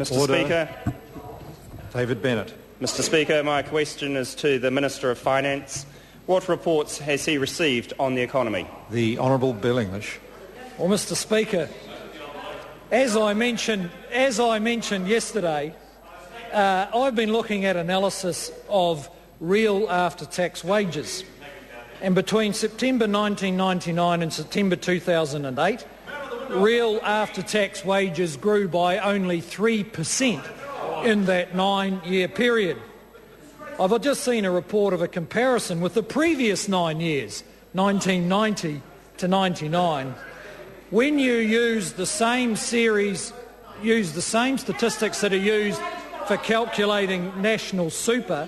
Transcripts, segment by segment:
Mr. Order. Speaker. David Bennett. Mr. Speaker, my question is to the Minister of Finance. What reports has he received on the economy? The Honourable Bill English. Well, Mr. Speaker, as I mentioned yesterday, I've been looking at analysis of real after-tax wages. And between September 1999 and September 2008, real after-tax wages grew by only 3% in that 9-year period. I've just seen a report of a comparison with the previous 9 years, 1990 to 99. When you use the same statistics that are used for calculating national super,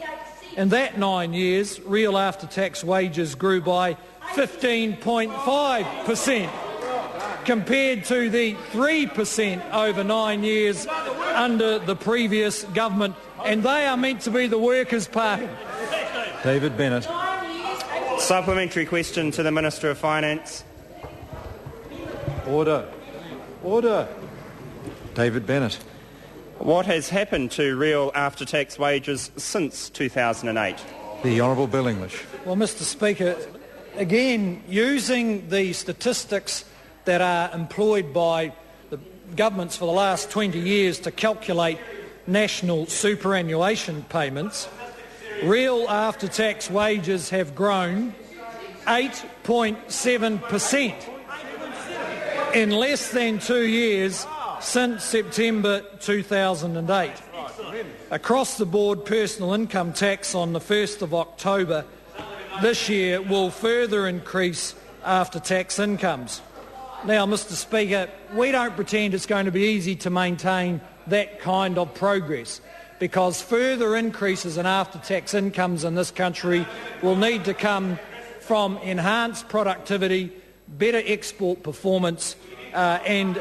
in that 9 years, real after-tax wages grew by 15.5%, compared to the 3% over 9 years under the previous government, and they are meant to be the Workers' Party. David Bennett. Supplementary question to the Minister of Finance. Order. Order. David Bennett. What has happened to real after-tax wages since 2008? The Honourable Bill English. Well, Mr. Speaker, again, using the statistics that are employed by the governments for the last 20 years to calculate national superannuation payments, real after-tax wages have grown 8.7% in less than 2 years since September 2008. Across the board, personal income tax on the 1st of October this year will further increase after-tax incomes. Now, Mr. Speaker, we don't pretend it's going to be easy to maintain that kind of progress, because further increases in after-tax incomes in this country will need to come from enhanced productivity, better export performance and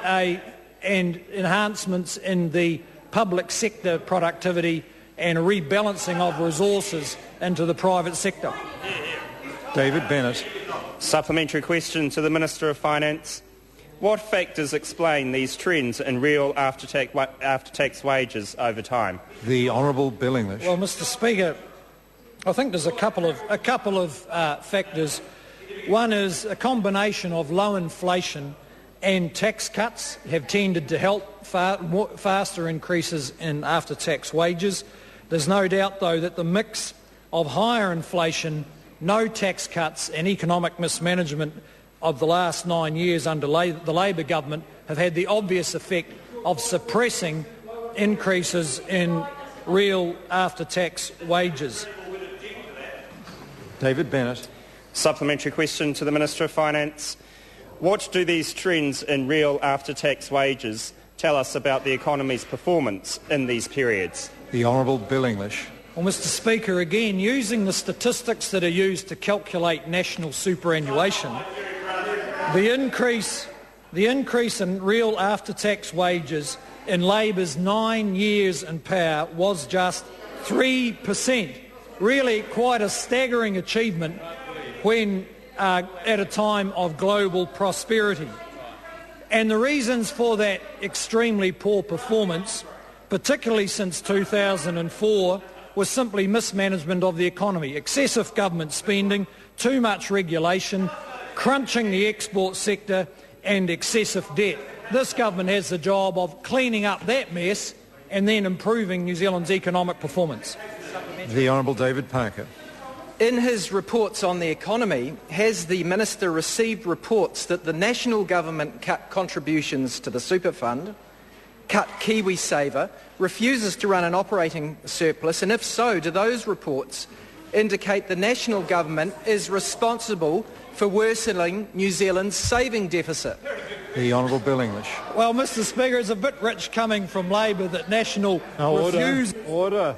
enhancements in the public sector productivity and a rebalancing of resources into the private sector. David Bennett. Supplementary question to the Minister of Finance. What factors explain these trends in real after-tax wages over time? The Honourable Bill English. Well, Mr. Speaker, I think there's a couple of factors. One is a combination of low inflation and tax cuts have tended to help faster increases in after-tax wages. There's no doubt, though, that the mix of higher inflation, no tax cuts and economic mismanagement of the last 9 years under the Labor government have had the obvious effect of suppressing increases in real after-tax wages. David Bennett. Supplementary question to the Minister of Finance. What do these trends in real after-tax wages tell us about the economy's performance in these periods? The Honourable Bill English. Well, Mr. Speaker, again, using the statistics that are used to calculate national superannuation, the increase in real after-tax wages in Labor's 9 years in power was just 3%. Really quite a staggering achievement when at a time of global prosperity. And the reasons for that extremely poor performance, particularly since 2004, was simply mismanagement of the economy, excessive government spending, too much regulation, crunching the export sector and excessive debt. This government has the job of cleaning up that mess and then improving New Zealand's economic performance. The Honourable David Parker. In his reports on the economy, has the Minister received reports that the national government cut contributions to the super fund, cut KiwiSaver, refuses to run an operating surplus, and if so, do those reports indicate the national government is responsible for worsening New Zealand's saving deficit? The Honourable Bill English. Well, Mr. Speaker, it's a bit rich coming from Labor that National refused... Order.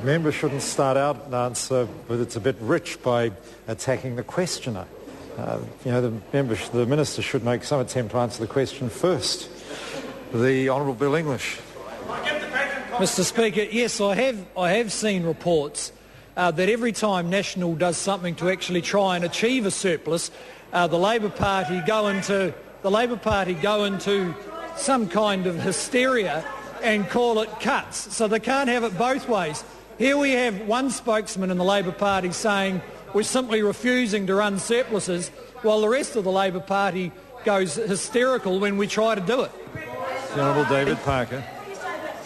Members shouldn't start out an answer, but it's a bit rich by attacking the questioner. The Minister should make some attempt to answer the question first. The Honourable Bill English. Mr. Speaker, yes, I have seen reports that every time National does something to actually try and achieve a surplus, the Labor Party go into some kind of hysteria and call it cuts. So they can't have it both ways. Here we have one spokesman in the Labor Party saying we're simply refusing to run surpluses, while the rest of the Labor Party goes hysterical when we try to do it. The Honourable David Parker.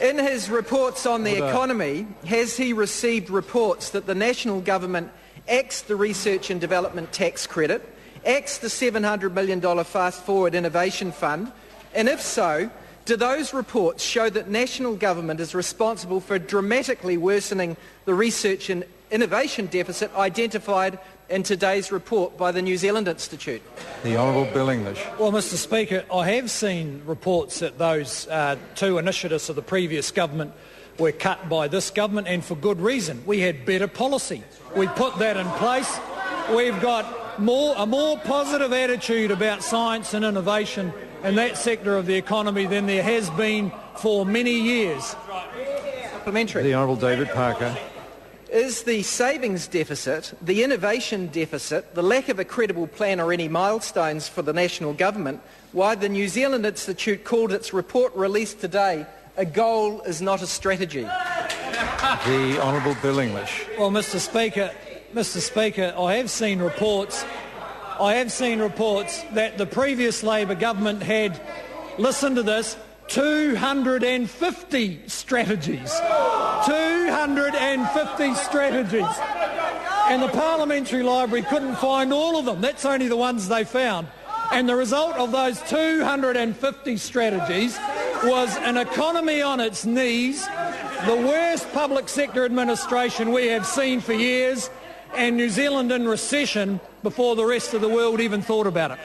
In his reports on the economy, has he received reports that the national government axed the research and development tax credit, axed the $700 million Fast Forward Innovation Fund, and if so, do those reports show that national government is responsible for dramatically worsening the research and innovation deficit identified in today's report by the New Zealand Institute? The Honourable Bill English. Well, Mr Speaker, I have seen reports that those two initiatives of the previous government were cut by this government, and for good reason. We had better policy. We put that in place. We've got a more positive attitude about science and innovation in that sector of the economy than there has been for many years. Supplementary. The Honourable David Parker. Is the savings deficit, the innovation deficit, the lack of a credible plan or any milestones for the national government why the New Zealand Institute called its report released today a goal is not a strategy? The Honourable Bill English. Well, Mr Speaker, I have seen reports that the previous Labor government had, listen to this, 250 strategies. 250 strategies. And the Parliamentary Library couldn't find all of them. That's only the ones they found. And the result of those 250 strategies was an economy on its knees, the worst public sector administration we have seen for years, and New Zealand in recession before the rest of the world even thought about it.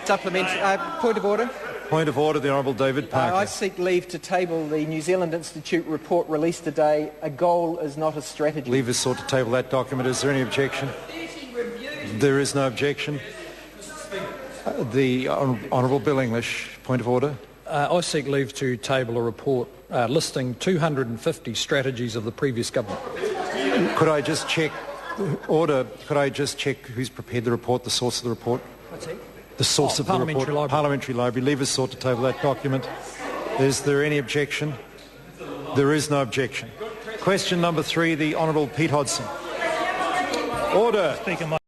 Supplementary. Point of order. Point of order, the Honourable David Parker. I seek leave to table the New Zealand Institute report released today. A goal is not a strategy. Leave is sought to table that document. Is there any objection? There is no objection. The Honourable Bill English. Point of order. I seek leave to table a report listing 250 strategies of the previous government. Could I just check, order, could I just check who's prepared the report, the source of the report? What's that? The source of the report. Library. Parliamentary Library. Leave is sought to table that document. Is there any objection? There is no objection. Question number 3, the Honourable Pete Hodson. Order. Speaker,